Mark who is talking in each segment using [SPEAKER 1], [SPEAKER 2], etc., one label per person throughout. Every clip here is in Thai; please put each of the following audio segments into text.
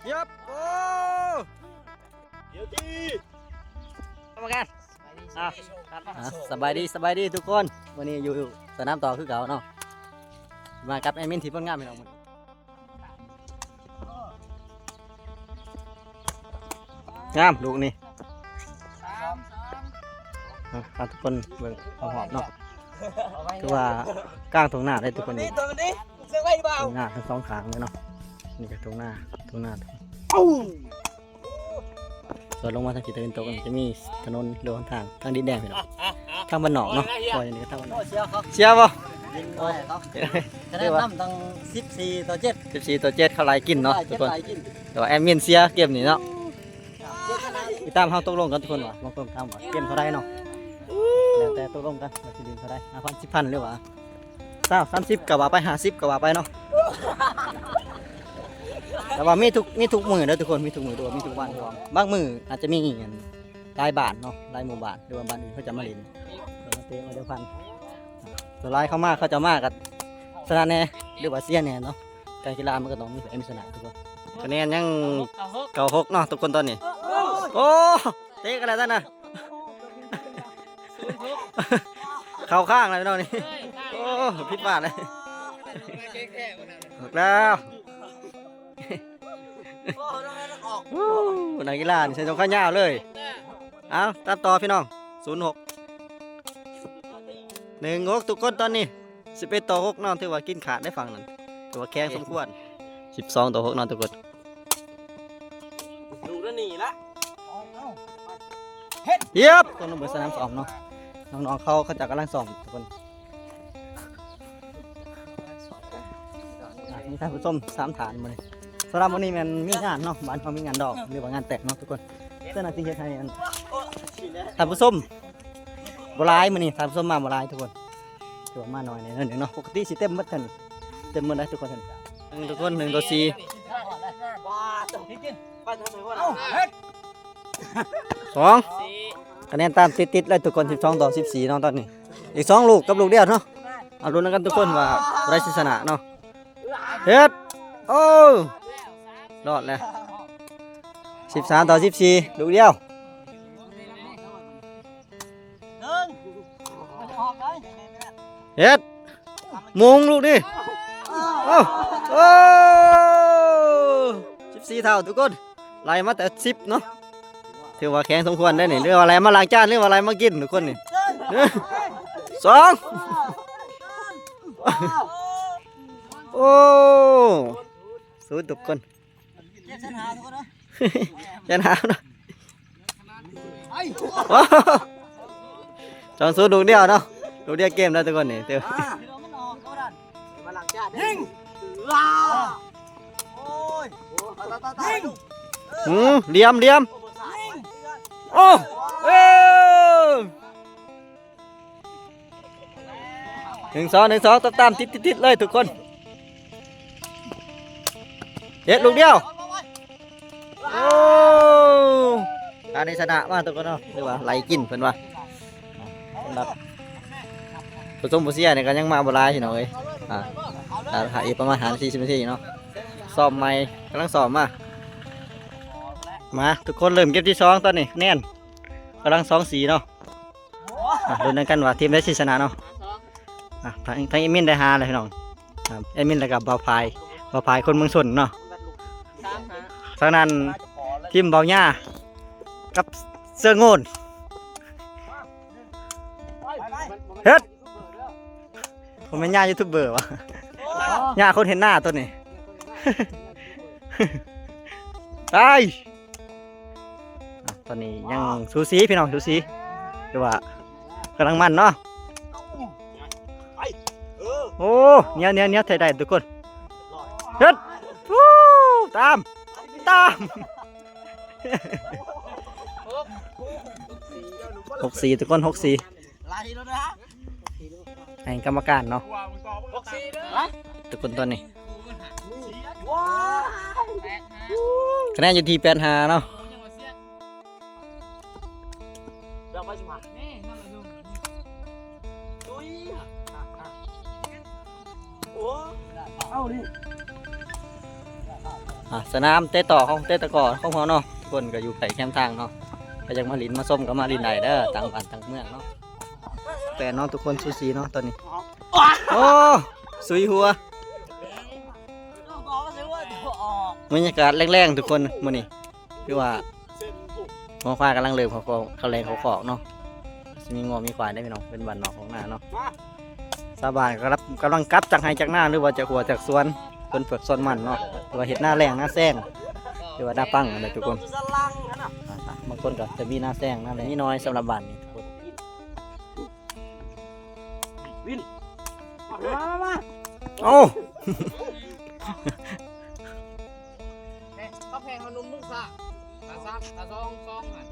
[SPEAKER 1] ยับโอ้เดี๋ยวดีกรรมการสบายดีทุกคนวันนี้อยู่สนามต่อคือเก่าเนาะมากับแอดมินที่เพิ่งงานไปเราหมดงามลูกนี่ครับทุกคนเบิ่งหอมเนาะคือว่ากลางตรงหน้าได้ทุกคนนี่ตรงหน้าทั้งสองขางเลยเนาะนี่ก็ตรงหน้าส่วนลงมาทางทิศตะวันตกจะมีถนนเรือทางดินแดงไปเนาะทางบ้านนอกเนาะพออย่างนี้ก็ทางบ้านนอกเชียร์ป่ะคะแนนนำตั้ง14-7เขาไล่กินเนาะทุกคนแต่ว่าแอมมินเสียเกมนี้เนาะติดตามเขาตกลงกันทุกคนว่ะลองตกลงกันว่าเกมเท่าไรเนาะแล้วแต่ตกลงกันว่าสิดินเท่าไร5,000 10,000หรือว่า30กับว่าไป50กับว่าไปเนาะแต่ว่ามีทุกมือนะทุกคนมีทุกมือด้วยมีทุกวันด้วยบางมืออาจจะมีเงินรายบาทเนาะรายหมู่บ้านหรือว่าบ้านอื่นเขาจะมาเล่นมาเตะมาเดียวพันตัวรายเข้ามาเขาจะมากับสนามแน่หรือว่าเสียแน่เนาะการกีฬามันก็ต้องมีแต่มีสนามทุกคนคะแนนยัง96เนาะทุกคนตอนนี้โอ้เตะกันแล้วท่านนะเข้าข้างเลยเนาะนี่โอ้ผิดพลาดเลยแล้วนักกีฬาใส่ตรงข้างยาวเลยเอาตามต่อพี่น้อง06-16ทุกคนตอนนี้11-6น้องถือว่ากินขาดได้ฝั่งนั้นถือว่าแข็งสมควร12-6น้องทุกคนดูแล้วหนีละเย็บคนลงบนสนามซ้อมเนาะน้องๆเขาจะกำลังซ้อมทุกคนมีท่านผู้ชม3 ฐานมาเลยสำหรับวันนี้มันมีงานเนาะบ้านเขามีงานดอกหรือว่างานแตกเนาะทุกคนเจ้าหน้าที่เฮ็ดให้ท่านผู้ชมบ่หลายมื้อนี้ท่านผู้ชมมาบ่หลายทุกคนถือว่ามาน้อยในนั้นเนาะปกติสิเต็มหมดท่านเต็มหมดได้ทุกคนทุกคน1-4คะแนนตามติดๆเลยทุกคน12-14เนาะตอนนี้อีก2ลูกกับลูกเดียวเนาะเอาลุ้นกันทุกคนว่าใครสิชนะเนาะเฮ็ดโอ้รอดแล้ว13-14ลูกเดียวเฮ็ดมุงลูกดิโอ้14 เท่าทุกคนไล่มาแต่10เนาะถือว่าแข็งสมควรได้นี่เรื่องอะไรมาล้างจานเรื่องอะไรมากินทุกคนนี่2โอ้สู้ทุกคนชนะทุกคนนะชนะนะจองสู้ดูเดียวเนาะดูเดียวเกมแล้วทุกคนนี่เดี๋ยวเลี้ยมโอ้1-2ตามติดเลยทุกคนเฮ็ดลูกเดียวโอ้การในชนะมาทุกคนเนาะหรือว่าไหลกินเพิ่นว่าสำหรับผู้ชมผู้เสียเนี่ยก็ยังมาบ่หลายพี่น้องเอ้ยหาอีกประมาณ40 นาทีเนาะซ้อมใหม่กำลังซ้อมมาทุกคนเริ่มเกมที่2ตอนนี้แน่นกำลัง2-4เนาะลุ้นกันว่าทีมได้ชนะเนาะทั้งเอมินได้5เลยพี่น้องเอมินแล้วก็บ่าวพายคนเมืองชนเนาะทางนั้นทีมเบาหญ้ากับเสื้อโงนเฮ็ดผมเป็นหญ้ายูทูบเบอร์วะหญ้าคนเห็นหน้าตัวนี้ไปตอนนี้ยังสูสีพี่น้องสูสีดูว่ากำลังมันเนาะโอ้เนี้ยไทยได้ทุกคนเฮ็ดตาม6-4ทุกคน6-4ให้กรรมการเนาะทุกคนตอนนี้คะแนนอยู่ที่8-5เนาะเอาดิ สนามเตะต่อของเตะตะกร้อของเขาเนาะทุกคนก็อยู่ไกลแคมทางเนาะก็ยังมาลินมาส้มก็มาลินได้เด้อต่างบ้านต่างเมืองเนาะแต่เนาะทุกคนซูซีเนาะตอนนี้โอ้สุยหัวบรรยากาศแรงๆทุกคนมื้อนี้คือว่าหมอควายกำลังเริ่มเขาแรงเขาขอกเนาะมีงอมีควายได้พี่น้องเป็นบ้านนอกของหน้าเนาะชาวบ้านกำลังกลับจากไห้จากหน้าหรือว่าจากหัวจากสวนเพิ่นเปิดสวนมันเนาะหรือว่าเห็ดหน้าแรงหน้าแซงหรือว่าหน้าปังอะไรทุกคนบางคนก็จะมีหน้าแซงหน้าอะไรนี่น้อยสำหรับบ้านนี้ทุกคนวินมาโอ้
[SPEAKER 2] ก็แพงขนมมึงซะตาซักตาซองอ่ะ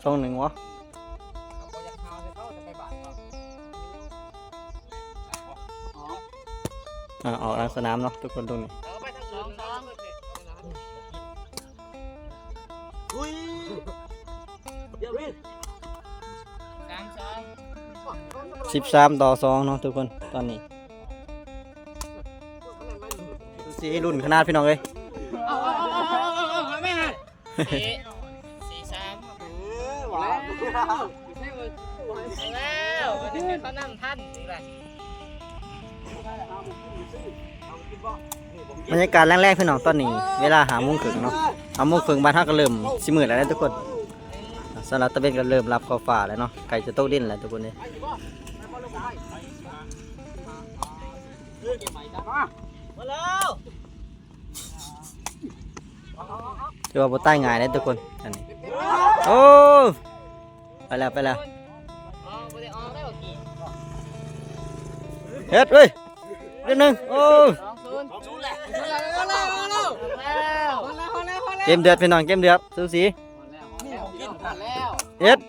[SPEAKER 1] ช่องหนึ่งวะ
[SPEAKER 2] ก็บ่อยากเอาเขาจะไปบาดเขา
[SPEAKER 1] ออกทางสนามเนาะทุกคนตรงนี้
[SPEAKER 2] ไปทางสอง
[SPEAKER 3] อุ้ยเดี๋ยววิน
[SPEAKER 1] 13-2เนาะทุกคนตอนนี้สีรุ่นขนาดพี่น้องเลย
[SPEAKER 2] ไม่ฮะ4-3
[SPEAKER 3] ว้าว
[SPEAKER 2] แล้ววันนี้เขานั่งท่านอีกแล้ว
[SPEAKER 1] บรรยากาศแรกๆพี่น้องตอนนี้เวลา5:30เนาะ5:30บ้านเฮาก็เริ่มสิมืดแล้วนะทุกคนสำหรับตะเวนก็เริ่มรับขอบฟ้าแล้วเนาะไก่จะตกดินแล้วทุกคนเลย
[SPEAKER 3] มาแล้ว
[SPEAKER 1] ถือว่าบ่ใต้ง่ายเลยทุกคนอันนี้โอ้ไปแล้วเฮ็ดเว้ยเรื่องนึงโอ้เกมเดือดพี่น้องเกมเดือดสูสีเฮ็ด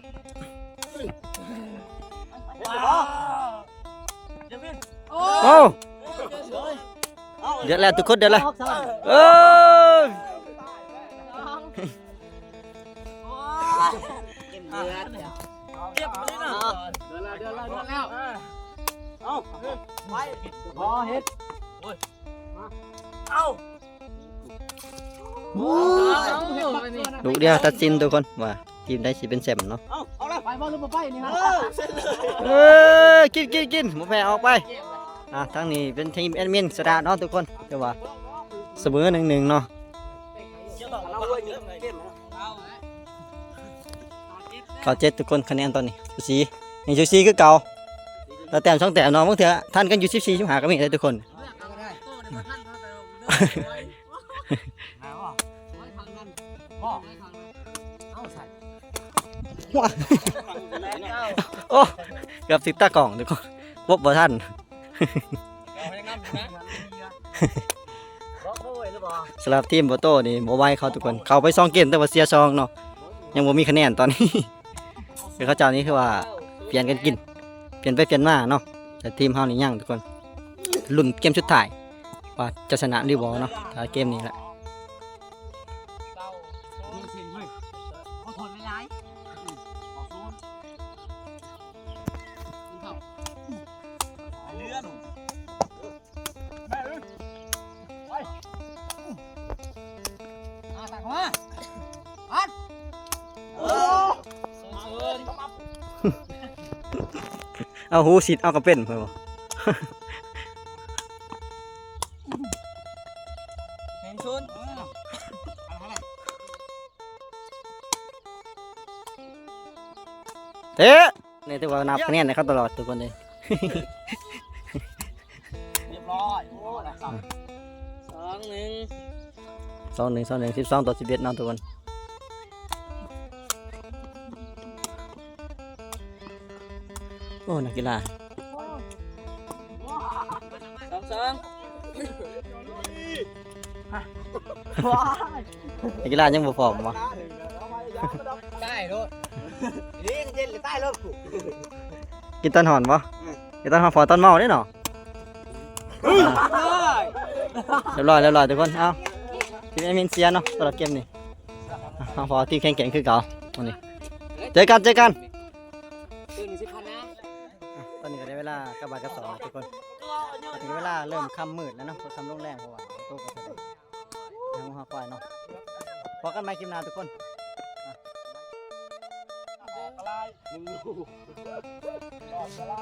[SPEAKER 1] โอ้เดือดแล้วทุกคนเดือดแล้วเอ้ย
[SPEAKER 3] เอาไปพอเฮ็ดเอา
[SPEAKER 1] ดูเดียวตัดสินทุกคนว่าทีมได้สิเป็นแชมป์เนาะ
[SPEAKER 3] เอาละ
[SPEAKER 2] ไปบอลลูกไปนี่ฮะ
[SPEAKER 1] กินหมูแพรออกไปทางนี้เป็นทีมแอดมินสตาร์เนาะทุกคนเดี๋ยวว่าเสมอ1-1เนาะเขา7ทุกคนคะแนนตอนนี้สียังสีคือเก่าเราแต้ม2 แต้มน้องบางเถอะท่านกันอยู่14-15ก็มีได้ทุกคนโอ้เกือบ10 ตากล่องทุกคนบ่ท่านสำหรับทีมโบโต้นี่โมไวเขาทุกคนเข้าไป2 เกมแต่ว่าเสีย2เนาะยังบ่มีคะแนนตอนนี้คือเขาเจ้านี้คือว่าเปลี่ยนกันกินเปลี่ยนไปเปลี่ยนมาเนาะแต่ทีมเฮานี่ยังทุกคนลุ้นเกมสุดท้ายว่าจะชนะหรือบ่เนาะถ้าเกมนี้แหละเอาหูสิเอากระเป็นเพื่อบ่เตะนี่ถือว่านับคะแนนให้เขาตลอดทุกคนเลย
[SPEAKER 3] เรียบร้อย
[SPEAKER 1] 2-1 12-11น้องทุกคนโอ้นักกีฬานักกีฬายังบ่พร้อมวะ
[SPEAKER 2] ได้โลด
[SPEAKER 3] นี่เย็นหรือใต้รถกู
[SPEAKER 1] กินตอนหอนบ่กินตอนหอนพอตอนเมาได้เนาะเรียบร้อยทุกคนเอาทีมเอมินเซียเนาะสำหรับเกมนี้พอที่แข็งคือเก่าวันนี้เจอกันตอนนี้ก็ได้เวลากลับบ้านกับ2ทุกคน ถึงเวลาเริ่มค่ำมืดแล้วเนาะค่ำลงแรงเพราะว่าโตก็จะได้ทางหัวควายเนาะพอกันใหม่คลิปหน้าทุกคน
[SPEAKER 3] อะไร1 ลูกออกอะไร